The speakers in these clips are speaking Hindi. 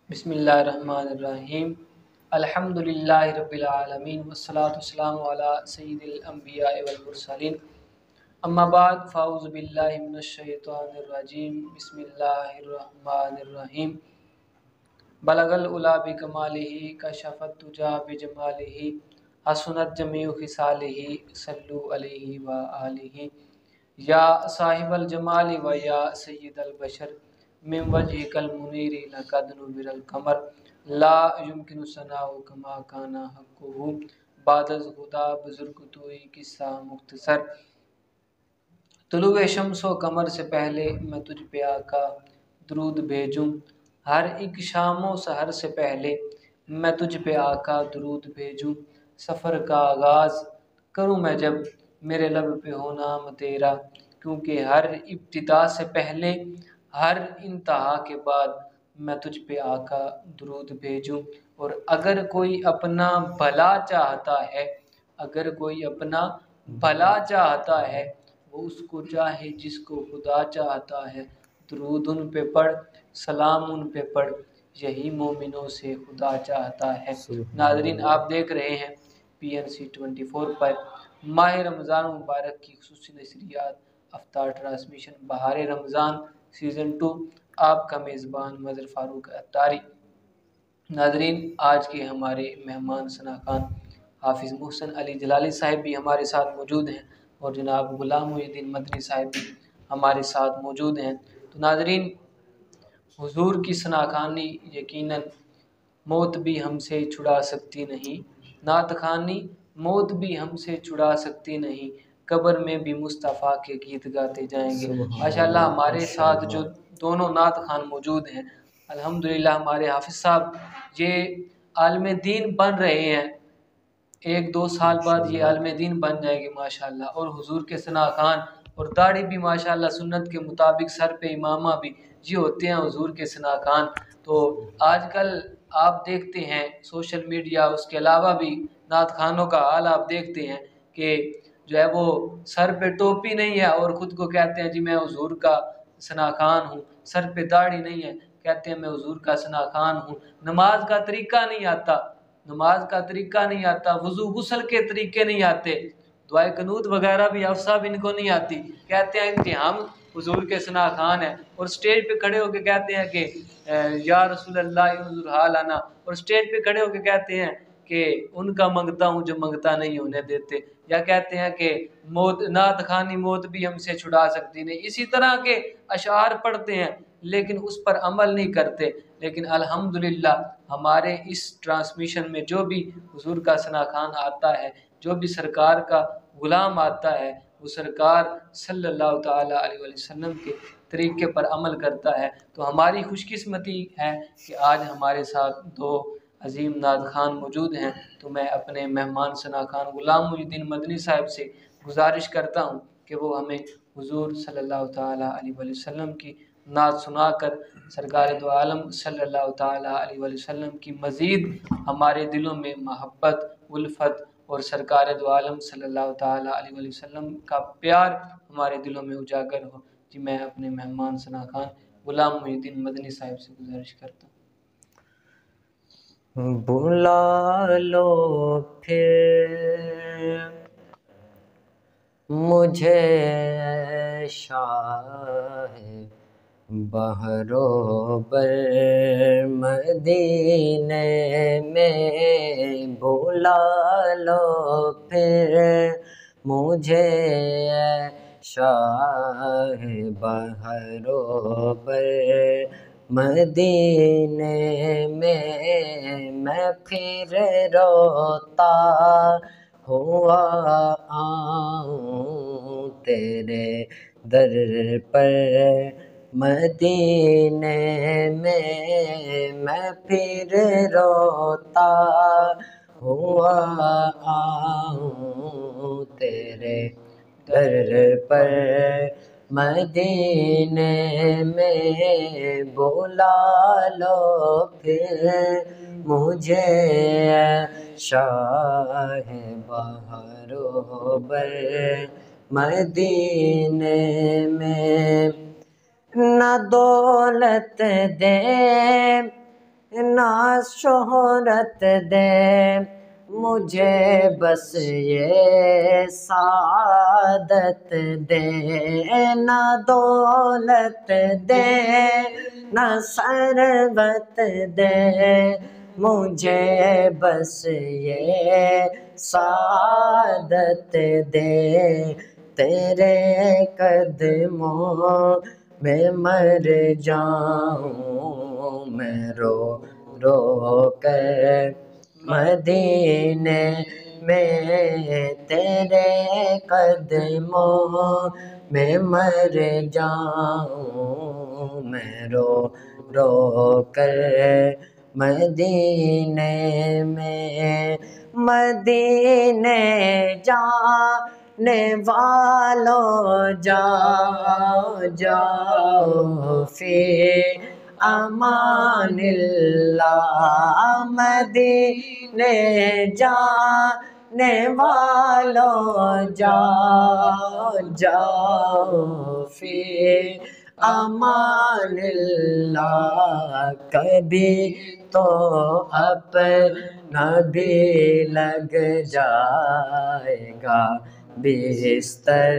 बिस्मिल्लाहिर्रहमानिर्रहीम। अल्हम्दुलिल्लाहि रब्बिल आलमीन वस्सलातु वस्सलामु अला सय्यिदिल अंबिया वल मुरसलीन। अम्मा बाद फ़ाऊज़ु बिल्लाहि मिनश शैतानिर रजीम। बिस्मिल्लाहिर्रहमानिर्रहीम। बलगल उला बिकमालिही कशफत तुजा बिजमालिही हसनत जमीउ खिसालिही सल्लु अलैहि व आलिही। या साहिबल जमाली व या सय्यिदल बशर मिन वजहिकल मुनीरी लक़द नुव्विरल कमर ला युमकिनु सनाउ कमा काना हक़्क़ुहु बादज़ खुदा बुज़ुर्ग तोई किस्सा मुख्तसर। तुलुए शम्सो कमर से पहले मैं तुझ पे आका दुरूद भेजूं, हर एक शामो सहर से पहले मैं तुझ पे आका दुरूद भेजूं। सफ़र का आगाज़ करूं मैं जब मेरे लब पे हो नाम तेरा, क्योंकि हर इब्तिदा से पहले हर इंतहा के बाद मैं तुझ पे आका दुरूद भेजूं। और अगर कोई अपना भला चाहता है, अगर कोई अपना भला चाहता है, वो उसको चाहे जिसको खुदा चाहता है। दुरूद उन पे पढ़, सलाम उन पे पढ़, यही मोमिनों से खुदा चाहता है। नाज़रीन, आप देख रहे हैं PNC 24 पर माह रमज़ान मुबारक की खुसूसी नशरियात अफ्तार ट्रांसमिशन बहार रमज़ान सीज़न 2। आपका मेज़बान मज़हर फ़ारूक अत्तारी। नाज़रीन, आज के हमारे मेहमान सनाखान हाफिज़ मोहसिन अली जलाली साहिब भी हमारे साथ मौजूद हैं और जनाब गुलाम मुहीद्दीन मदनी साहिब भी हमारे साथ मौजूद हैं। तो नाज़रीन, हुजूर की सनाखानी यकीनन मौत भी हमसे छुड़ा सकती नहीं, नात खानी मौत भी हमसे छुड़ा सकती नहीं, कब्र में भी मुस्तफ़ा के गीत गाते जाएंगे। माशाल्लाह हमारे साथ जो दोनों नात खान मौजूद हैं, अल्हम्दुलिल्लाह हमारे हाफिज़ साहब ये आलम दीन बन रहे हैं। 1-2 साल बाद ये आलम दीन बन जाएंगे माशाल्लाह। और हुजूर के सना खान और दाढ़ी भी माशाल्लाह सुन्नत के मुताबिक, सर पे इमामा भी जी होते हैं हुजूर के सना खान। तो आजकल आप देखते हैं सोशल मीडिया, उसके अलावा भी नात खानों का हाल आप देखते हैं कि जो है वो सर पे टोपी नहीं है और ख़ुद को कहते हैं जी मैं हुजूर का सना खान हूँ। सर पे दाढ़ी नहीं है, कहते हैं मैं हुजूर का सना खान हूँ। नमाज का तरीका नहीं आता, नमाज का तरीका नहीं आता, वज़ू गुस्ल के तरीके नहीं आते, दुआए कनूत वगैरह भी अफसा भी इनको नहीं आती। कहते हैं कि हम हुजूर के सना खान हैं और स्टेज पे खड़े होकर कहते हैं कि या रसूल अल्लाह हुजूर हाल आना, और स्टेज पे खड़े होकर कहते हैं कि उनका मंगता हूँ जो मंगता नहीं होने देते। या कहते हैं कि मौत नात खानी मौत भी हमसे छुड़ा सकती नहीं। इसी तरह के अशार पढ़ते हैं लेकिन उस पर अमल नहीं करते। लेकिन अल्हम्दुलिल्लाह हमारे इस ट्रांसमिशन में जो भी हुजूर का सना खान आता है, जो भी सरकार का गुलाम आता है, वो सरकार सल्लल्लाहु ताला अलैहि वसल्लम के तरीके पर अमल करता है। तो हमारी खुशकिस्मती है कि आज हमारे साथ दो अजीम नात खान मौजूद हैं। तो मैं अपने मेहमान सना खान गुलाम मुहीद्दीन मदनी साहब से गुजारिश करता हूँ कि वो हमें हुजूर सल्लल्लाहु ताला अलैहि वसल्लम की नात सुनाकर सरकार दो आलम सल्लल्लाहु ताला अलैहि वसल्लम की मज़ीद हमारे दिलों में मोहब्बत, उल्फत और सरकार दो आलम सल्लल्लाहु ताला अलैहि वसल्लम का प्यार हमारे दिलों में उजागर हो। जी मैं अपने मेहमान सना खान गुलाम मुहीद्दीन मदनी साहब से गुजारिश करता हूँ। बुला लो फिर मुझे शाह बहरोबर मदीने में, बुला लो फिर मुझे शाह बहरोबर मदीने में, मैं फिर रोता हुआ आऊं तेरे दर पर मदीने में, मैं फिर रोता हुआ आऊं तेरे दर पर मदीने में, बुला लो फिर मुझे शाह बहरोबर मदीने में। न दौलत दे ना शोहरत दे मुझे, बस ये सादत दे। ना दौलत दे ना सरबत दे मुझे, बस ये सादत दे। तेरे कदमों में मर जाऊं मैं रो रो कर मदीने में, तेरे कदमों में मर जाऊं मैं रो रो कर मदीने में। मदीने जाने वालों जाओ जाओ फिर अमानिल्लाह। मदीने जाने वालों जाओ जाओ फिर अमानिल्लाह। कभी तो अपना भी लग जाएगा बिस्तर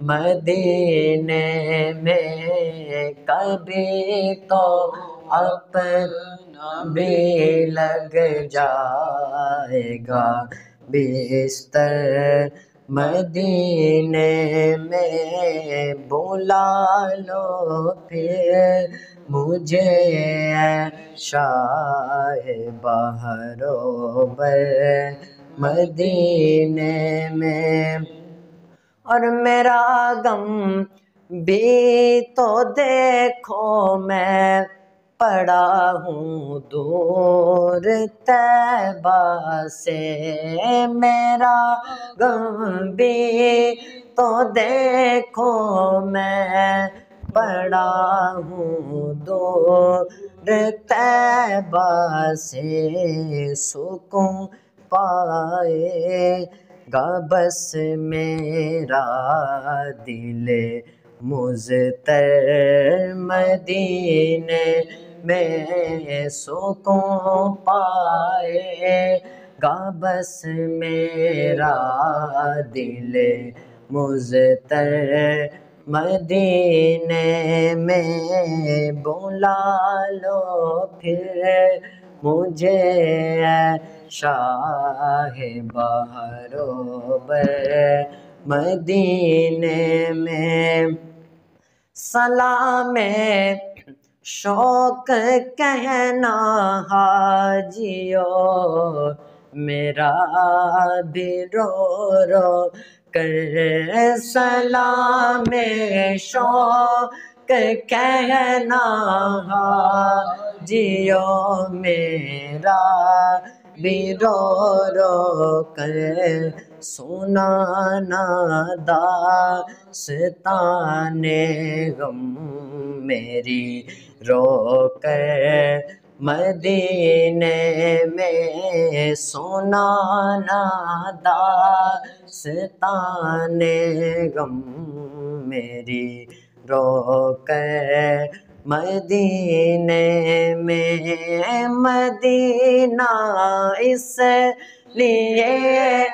मदीने में, कभी तो अपना भी लग जाएगा बिस्तर मदीने में। बुला लो फिर मुझे शाह बहरो बर मदीने में। और मेरा गम भी तो देखो मैं पड़ा हूँ दूर तैबा से। मेरा गम भी तो देखो मैं पड़ा हूँ दूर तैबा से। सुकून पाएगा बस मेरा दिले मुज़तर मदीने में, सुकून पाएगा बस मेरा दिले मुज़तर मदीने में। बुला लो फिर मुझे शाह बहरो बर मदीने में। सलामे शौक कहना हाजियो मेरा भी रो रो कर। सलामे शौक कहना हाजियो मेरा भी रो रो कर। सुनाना दास्ताने गम मेरी रो कर मदीने में। सुनाना दास्ताने गम मेरी रो कर मदीने में। मदीना इस लिए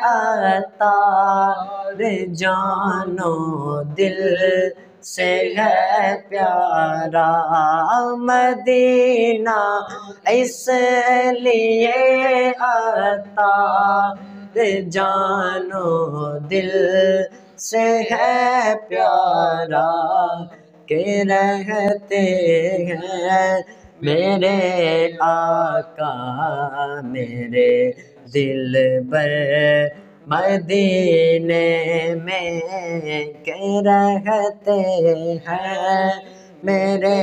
अतार जानो दिल से है प्यारा। मदीना इसलिए अतार जानो दिल से है प्यारा के रहते हैं मेरे आका मेरे दिल पर मदीने में के रहते हैं मेरे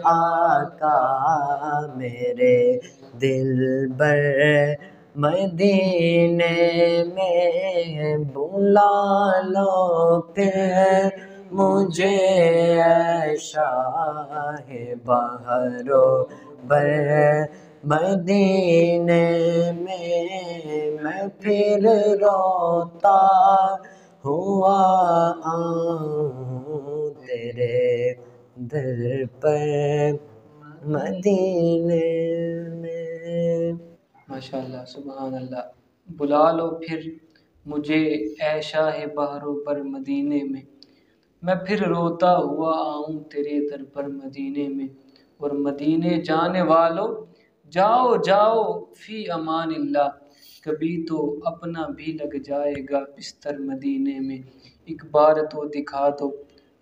आका मेरे दिल पर मदीने में। बुला लो फिर मुझे शाह बहरो बर मदीने में। मैं फिर रोता हुआ आऊं तेरे दर पर मदीने। माशाल्लाह सुभान अल्लाह। बुला लो फिर मुझे ऐ शाह बहरो पर मदीने में, मैं फिर रोता हुआ आऊँ तेरे दर पर मदीने में। और मदीने जाने वालों जाओ जाओ फी अमानिल्लाह, कभी तो अपना भी लग जाएगा बिस्तर मदीने में। एक बार तो दिखा दो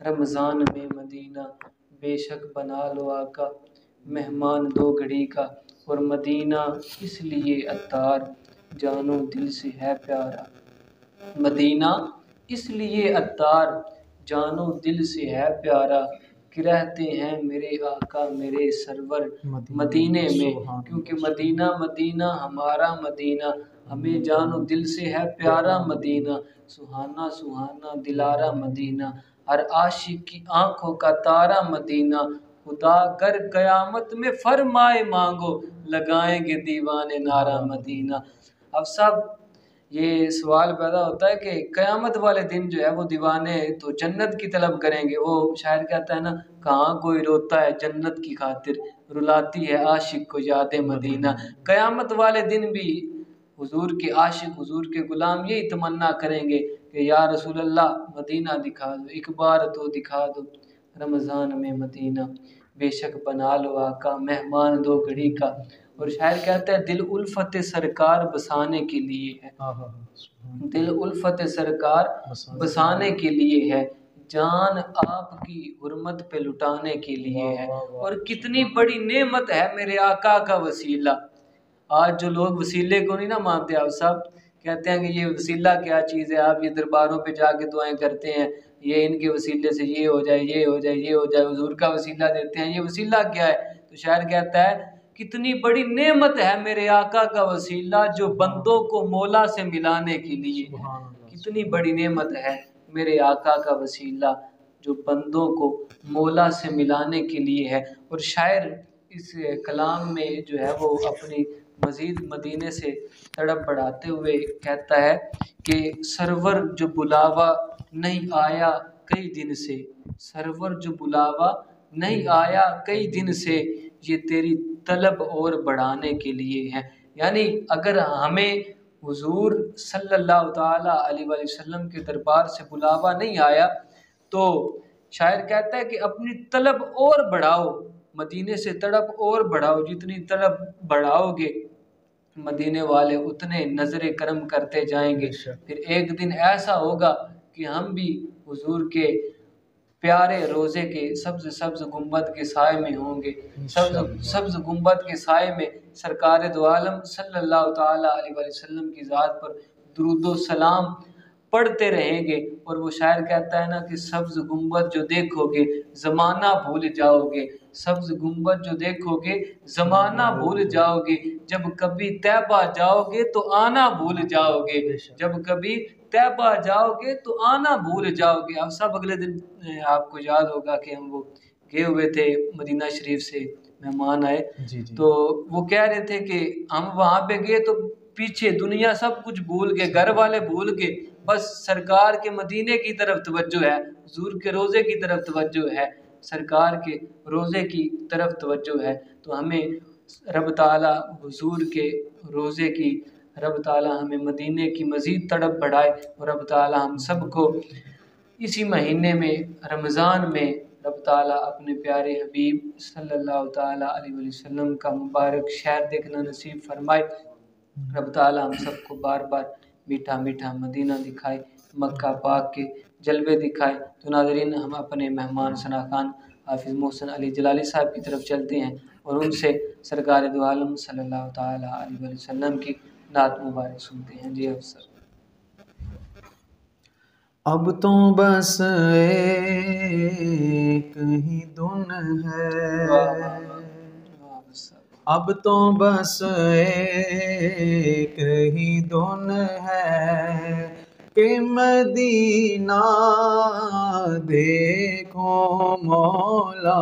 रमज़ान में मदीना, बेशक बना लो आका मेहमान दो घड़ी का। और मदीना इसलिए अत्तार जानो दिल से है प्यारा, मदीना इसलिए अत्तार जानो दिल से है प्यारा, कि रहते हैं मेरे आका मेरे सरवर मदीने में। क्योंकि मदीना मदीना हमारा मदीना, हमें जानो दिल से है प्यारा मदीना। सुहाना सुहाना दिलारा मदीना, हर आशिक की आंखों का तारा मदीना। खुदा कर कयामत में फरमाए मांगो, लगाएंगे दीवाने नारा मदीना। अब सब ये सवाल पैदा होता है कि कयामत वाले दिन जो है वो दीवाने तो जन्नत की तलब करेंगे। वो शायर कहता है ना, कहाँ कोई रोता है जन्नत की खातिर, रुलाती है आशिक को याद मदीना। कयामत वाले दिन भी हुजूर के आशिक हुजूर के गुलाम यही तमन्ना करेंगे कि या रसूल अल्लाह मदीना दिखा दो, एक बार तो दिखा दो रमज़ान में मदीना, बेशक बना लो आका मेहमान दो घड़ी का। और शायर कहता है दिल उल्फत सरकार बसाने के लिए है, दिल उल्फत सरकार बसाने के लिए है, जान आपकी हुर्मत पे लुटाने के लिए है। और कितनी बड़ी नेमत है मेरे आका का वसीला। आज जो लोग वसीले को नहीं ना मानते, आप सब कहते हैं कि ये वसीला क्या चीज़ है, आप ये दरबारों पे जाके दुआएं करते हैं, ये इनके वसीले से ये हो जाए ये हो जाए ये हो जाए, हुजूर का वसीला देते हैं, ये वसीला क्या है। तो शायर कहता है कितनी बड़ी नेमत है मेरे आका का वसीला, जो बंदों को मौला से मिलाने के लिए है। कितनी बड़ी नेमत है मेरे आका का वसीला, जो बंदों को मौला से मिलाने के लिए है। और शायर इस कलाम में जो है वो अपनी मज़ीद मदीने से तड़प बढ़ाते हुए कहता है कि सरवर जो बुलावा नहीं आया कई दिन से, सरवर जो बुलावा नहीं आया कई दिन से, ये तेरी तलब और बढ़ाने के लिए है। यानी अगर हमें हुजूर सल्लल्लाहु ताला अलैहि वसल्लम के दरबार से बुलावा नहीं आया तो शायर कहता है कि अपनी तलब और बढ़ाओ, मदीने से तड़प और बढ़ाओ, जितनी तड़प बढ़ाओगे मदीने वाले उतने नजरे करम करते जाएंगे। फिर एक दिन ऐसा होगा कि हम भी हुजूर के प्यारे रोज़े के सब्ज़ सब्ज़ गुंबद के साए में होंगे, सब्ज़ सब्ज़ गुंबद के साए में सरकार दो आलम सल्लल्लाहु ताला अलैहि वसल्लम की ज़ात पर दुरूदो सलाम पढ़ते रहेंगे। और वो शायर कहता है ना कि सब्ज़ गुंबद जो देखोगे ज़माना भूल जाओगे, सब्ज़ गुंबद जो देखोगे ज़माना भूल जाओगे, जब कभी तैबा जाओगे तो आना भूल जाओगे, जब कभी तैबा जाओगे तो आना भूल जाओगे। अब सब अगले दिन आपको याद होगा कि हम वो गए हुए थे मदीना शरीफ से मेहमान आए, तो वो कह रहे थे कि हम वहाँ पे गए तो पीछे दुनिया सब कुछ भूल के, घर वाले भूल के, बस सरकार के मदीने की तरफ तवज्जो है, हुजूर के रोज़े की तरफ तवज्जो है, सरकार के रोज़े की तरफ तवज्जो है। तो हमें रब ताला हुजूर के रोज़े की, रब ताला हमें मदीने की मज़ीद तड़प बढ़ाए। और रब ताला हम सबको इसी महीने में रमज़ान में रब ताला अपने प्यारे हबीब सल्लल्लाहु ताला अलैहि वसल्लम का मुबारक शहर देखना नसीब फरमाए। रब ताला हम सबको बार बार मीठा मीठा मदीना दिखाए, मक्का पाक के जलवे दिखाए। तो नाज़रीन हम अपने मेहमान सना खान हाफिज़ मोहसिन अली जलाली साहब की तरफ चलते हैं और उनसे सरकार दो आलम सल्लल्लाहु ताला अलैहि वसल्लम की नात मुबारक सुनते हैं। जी अफसर। अब तो बस एक ही धुन है, अब तो बस एक ही धुन है कि मदीना देखो मौला,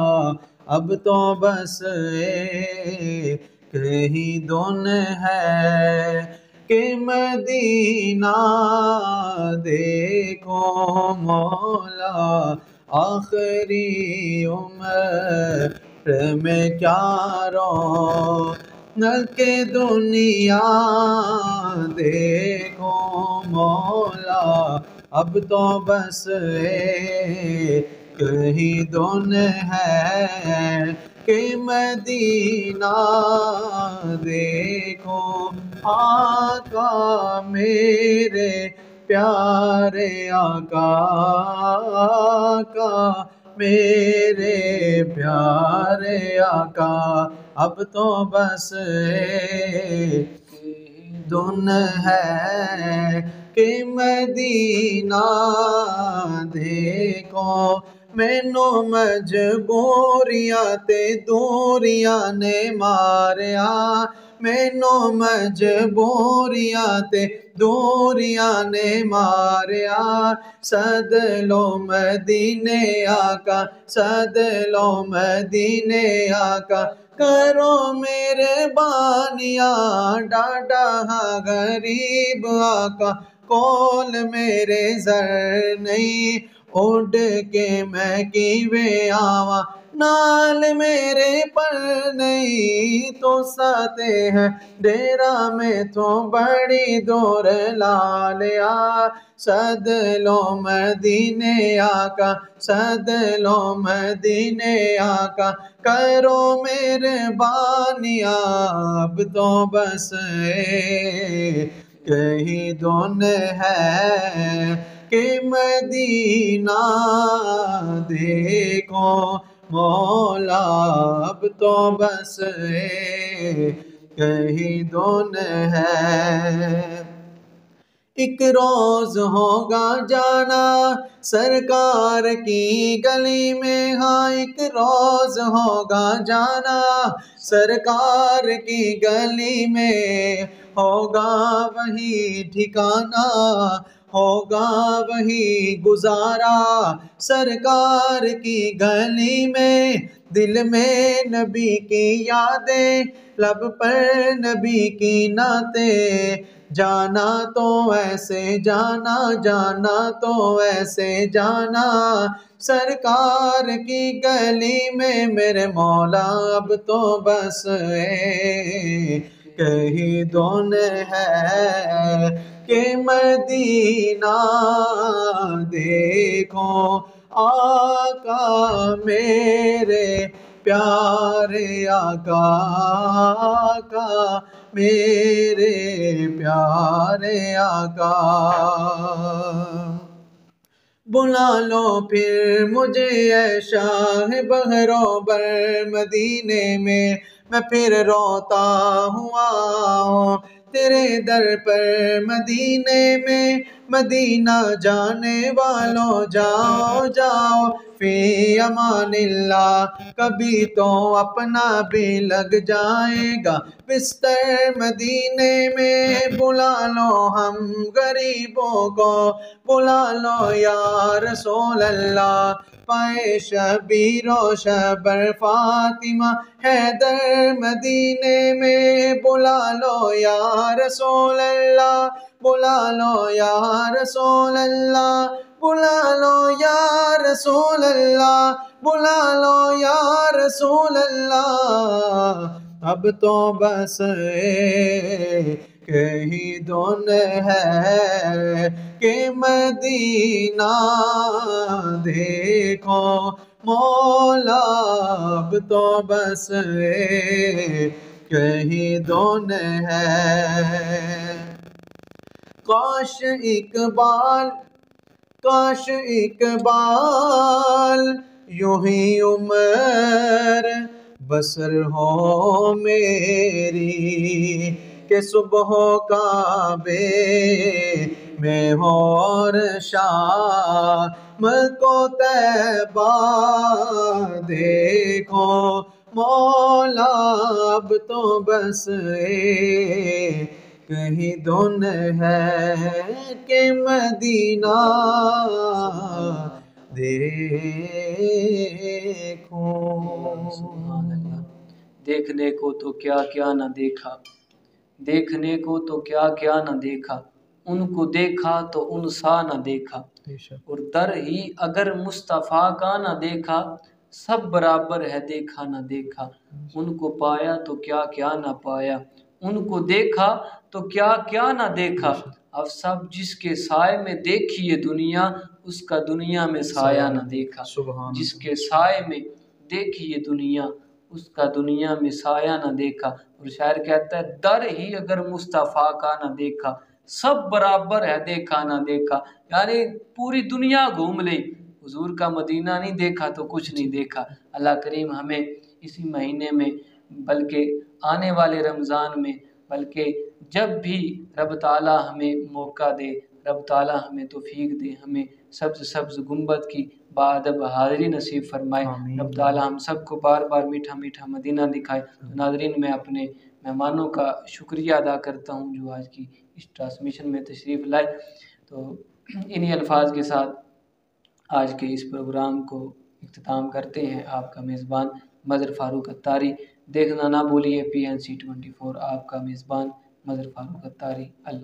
अब तो बस एक ही धुन है कि मदीना देखो मौला, आखिरी उम्र में क्या न के दुनिया देखो मौला, अब तो बस एक ही धुन है कि मदीना देखो। आका मेरे प्यारे आका, आका मेरे प्यारे आका, अब तो बस एक धुन है कि मदीना देखो। मैनू मजबूरियां ते दूरियां ने मारिया, मैनू मजबूरियां ते दूरियां ने मारिया, सद लो मदीने आका, सद लो मदीने आका, करो मेरे बानिया डाडा हाँ गरीब आका, कोल मेरे जर नहीं, उड़ के मैं किवे आवा, नाल मेरे पर नहीं, तो साते हैं डेरा में तो बड़ी दूर लालिया, सद लो मदीने आका, सद लो मदीने आका, करो मेरे बानिया, अब तो बस कहीं धुन है कि मदीना देखो मौला, अब तो बस कहीं धुन है। एक रोज होगा जाना सरकार की गली में, हाँ एक रोज होगा जाना सरकार की गली में, होगा वही ठिकाना, होगा वही गुजारा सरकार की गली में, दिल में नबी की यादें, लब पर नबी की नाते, जाना तो ऐसे जाना, जाना तो ऐसे जाना सरकार की गली में, मेरे मौला अब तो बस कहीं धुन है कि मदीना देखो। आका मेरे प्यारे आका, आका मेरे प्यारे आका, बुला लो फिर मुझे ऐ शाह बहरो बर मदीने में, मैं फिर रोता हुआ तेरे दर पर मदीने में, मदीना जाने वालों जाओ जाओ फी अमानिल्लाह, कभी तो अपना भी लग जाएगा बिस्तर मदीने में, बुला लो हम गरीबों को, बुला लो या रसूल अल्लाह, पाए शबीरो शबर फातिमा हैदर मदीने में, बुला लो या रसूल अल्लाह, बुला लो या रसूल अल्लाह, बुला लो या रसूल अल्लाह, बुला लो या रसूल अल्लाह, अब तो बस कहीं धुन है कि मदीना देखो मौला, अब तो बस कहीं धुन है। काश इकबाल, काश इकबाल यूं ही उम्र बसर हो मेरी, के सुबह काबे में हो और शाम को तैबा देखो मौला, अब तो बस कहीं धुन है कि मदीना देखो। सुभान अल्लाह। देखने को तो क्या क्या न देखा, देखने को तो क्या क्या न देखा, उनको देखा तो उनसा न देखा, और दर ही अगर मुस्तफ़ा का न देखा, सब बराबर है देखा ना देखा, उनको पाया तो क्या क्या ना पाया, उनको देखा तो क्या क्या ना देखा, अब सब जिसके साए में देखी ये दुनिया, उसका दुनिया में साया ना देखा। सुभान जिसके साए में देखी ये दुनिया, उसका दुनिया में साया ना देखा। और शायर कहता है दर ही अगर मुस्तफ़ा का ना देखा, सब बराबर है देखा ना देखा। यानी पूरी दुनिया घूम ले, हुजूर का मदीना नहीं देखा तो कुछ नहीं देखा। अल्लाह करीम हमें इसी महीने में, बल्कि आने वाले रमज़ान में, बल्कि जब भी रब ताला हमें मौका दे, रब ताला हमें तौफीक दे, हमें सब्ज़ सब्ज़ गुंबद की बाअदब हाज़िरी नसीब फरमाए। आमीन। रब ताला हम सबको बार बार मीठा मीठा मदीना दिखाए। तो नाज़रीन, मैं अपने मेहमानों का शुक्रिया अदा करता हूँ जो आज की इस ट्रांसमिशन में तशरीफ़ लाए। तो इन्हीं अल्फाज के साथ आज के इस प्रोग्राम को इख्तिताम करते हैं। आपका मेज़बान मदर फ़ारूक अत्तारी। देखना ना भूलिए PNC 24, आपका मेज़बान मदर फ़ारूक अत्तारी। अल्लाह।